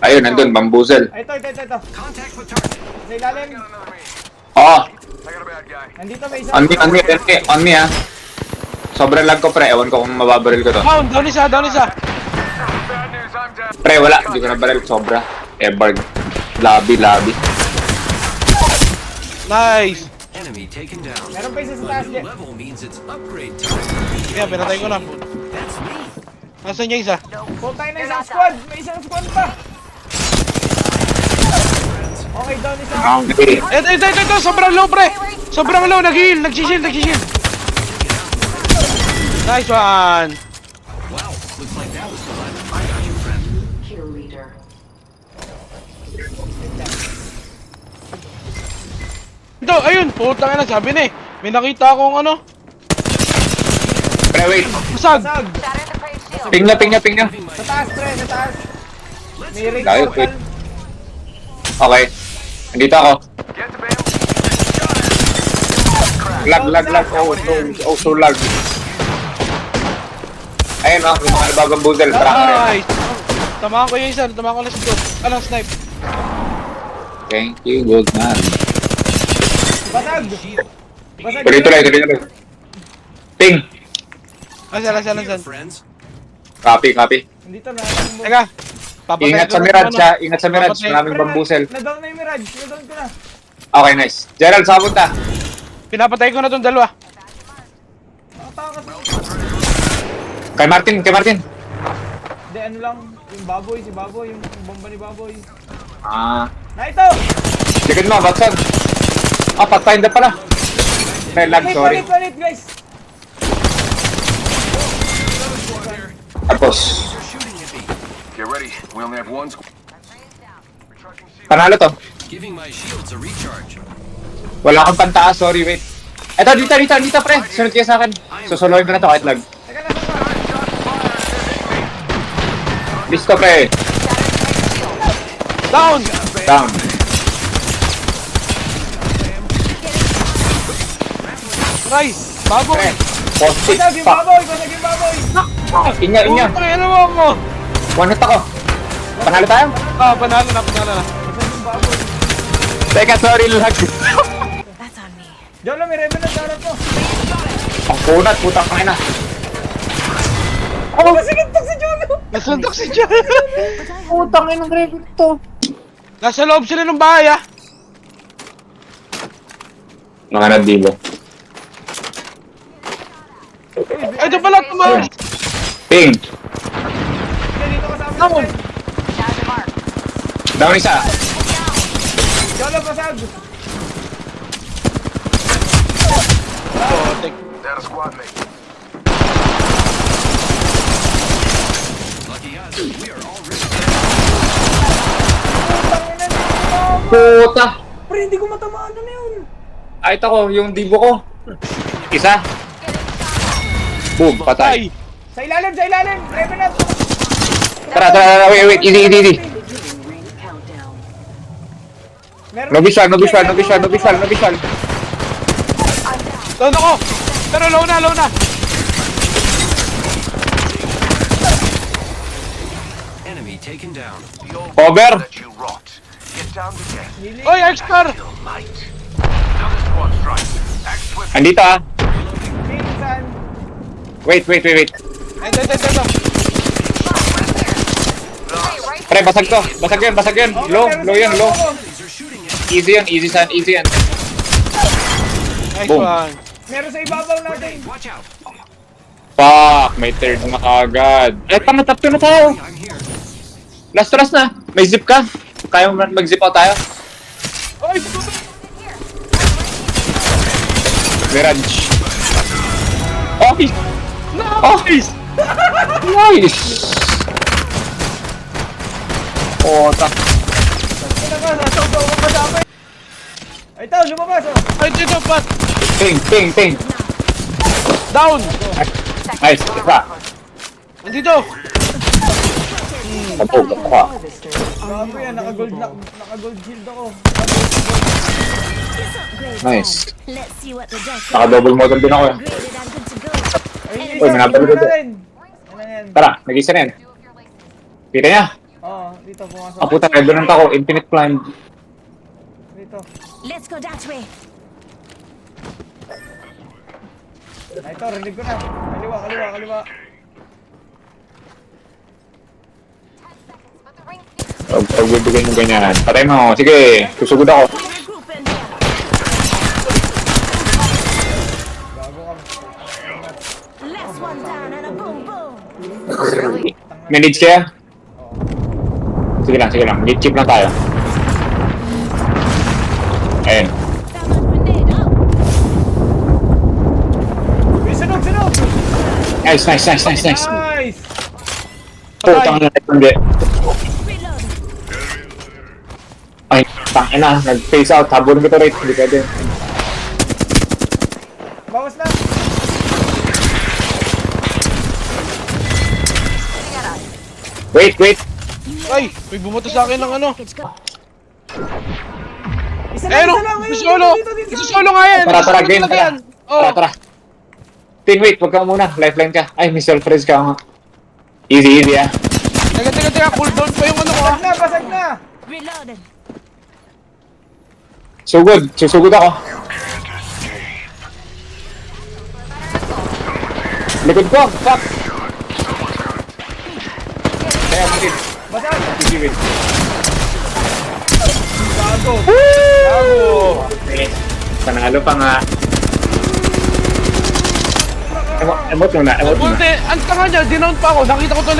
Ayun, nandun, bamboozle. Ito. Sa ilalim. Oo, Nandito may isa. on me ha. Sobrang lag ko pre, ewan ko kung mababaril ko to. Down isa. Pre, wala, hindi ko nabaril, sobra. Ebarg. Lobby. Nice. Enemy taken down. Meron pa isa sa taas dyan. Level means it's upgrade time. Kaya pinatay ko na. That's me. Nasaan niya isa? Puntay na isang squad. May isang squad pa. Okay, down isa. Okay. Ito. Sobrang low, pre. Sobrang low. Nag-heal. Nag-shield. Nice one. Wow, looks like that was fun. I got you, friend. Kill leader. Ito, ayun. Putang ina, sabi na eh. May nakita akong ano. Pre, wait. Basag. Sag. Ping niya. Sa taas, pre. Sa taas. May raid Layo, portal. Okay. Andito ako. Lag. Oh, so lag. Ayun oh, yung mga nababamboozle. Nice. Tamaan ko yung isa. Tamaan ko lang sa dos. Anong snipe? Thank you, good man. Basag. Tuloy. Ping. Nasaan? Friends. Copy. Nandito na. Teka. Papatay Ingat ko sa na Mirage ano. ha. Ingat sa Mirage. Papatay. Maraming bamboozle. Na-down na yung Mirage. Na-down ko na. Okay, nice. Gerald, saan punta? Pinapatay ko na tong dalawa. Nakatakas. Kay Martin. Hindi, ano lang. Yung baboy, si baboy. Yung bomba ni baboy. Na ito! Sikid mo, Batson. Pathfinder pala. May lag, sorry. Palit, guys. Tapos, Get ready. We only have one squad. panalo to. Giving my shields a recharge. Wala akong pantaas, sorry, wait. Eto, dito, pre. Sunod kayo sa akin. Susuluhin ko na to kahit lag. Teka lang, Listo, pre. Down. Down. Try. Bago. Pre. Positive. Basag yung baboy. Inya. Putang ina mo. One hit ako. Panalo tayo? Panalo na. Basag yung baboy. Teka, sorry, lag. That's on me. Jolo, may revenant sa harap ko. Ang kunat, putang ina. Oh, masigit si Jolo. Nasuntok si John. Putang ina ng record to. Nasa loob sila ng bahay ah. Mga nadibo. Ay, ito pala tumaas. Ping. Dito ka sa amin. Down. Down isa. Jolo, basag. Down a squad mate. Lucky us, we are already Puta. Pre, hindi ko matamaan na yun. Ay, ito ko, yung dibo ko. Isa. Boom, patay. Ay. Sa ilalim. Revenant. Tara, wait, easy. Beginning ring countdown. Meron. No visual. Down ako. Pero low na. enemy taken down. The old Cover. that you rot. Get down to death. Oy, X-Car. Kill light. Another squad strike. Act swift. Andito ah. Pinsan. Wait. Ito. Pre, basag yan. Low yan. Enemies are shooting at Easy yan. Nice Boom. one. Meron sa ibabaw natin. Watch out. Fuck, may third na kagad. Tama, top 2 na tayo. I'm here. Last na. May zip ka? Kaya mo mag-zip out tayo? Oy, Mirage. Nice! Nice! Tak. Ay, ito, lumabas. ay dito pat. Ping. Down. Nice, isa. Nandito. Ka. Harvester. Grabe yan, naka-gold shield ako. Nice. Let's see what the deck Naka-double model din ako eh. graded and good to go. Ay, Uy, manapalo na dito. rin. Ano yan? Tara, nag-isa na yan. Kita niya. Oo, Dito, pumasok. Ah, puta, revenant ako. Infinite climb. Dito. Let's go that way. Ah, ito, rinig ko na. Kaliwa, kaliwa, kaliwa. Pag bibigay mo ganyan. Patay mo. Sige, susugod ako. Regroup in there. Gago ka. Last one down and a boom boom. Manage kaya? Sige lang, sige lang. Chip lang tayo. Ayun. Thermal grenade out. Uy, sunog, sunog! Nice, nice, nice, nice, nice. Nice! Putang na hindi. Reload. Ay, tangin na. Nag-face out. Habulin ko to right. Hindi pwede. Bawas na! Wait, wait. Ay, may bumoto sa akin ng ano. Package go. Isa Eh, lang, no, isa lang! isa solo. Isa solo nga yan. Tara, Isa tara, solo game. talaga Tara. yan. Oh. Tara, tara. Tin, wait. Huwag ka muna. Lifeline ka. Ay, may self-res ka nga. Easy, easy ah. Teka, cooldown pa yung ano ko ah. Basag na, basag na! Reloaded. Sugod. Susugod ako. Likod ko. Fuck. Kaya mo din. Basag! Easy win. Gago! Gago! Panalo pa nga. Emote muna. Emote muna. Buti, ang tanga niya, dinown pa ako. Nakita ko tuloy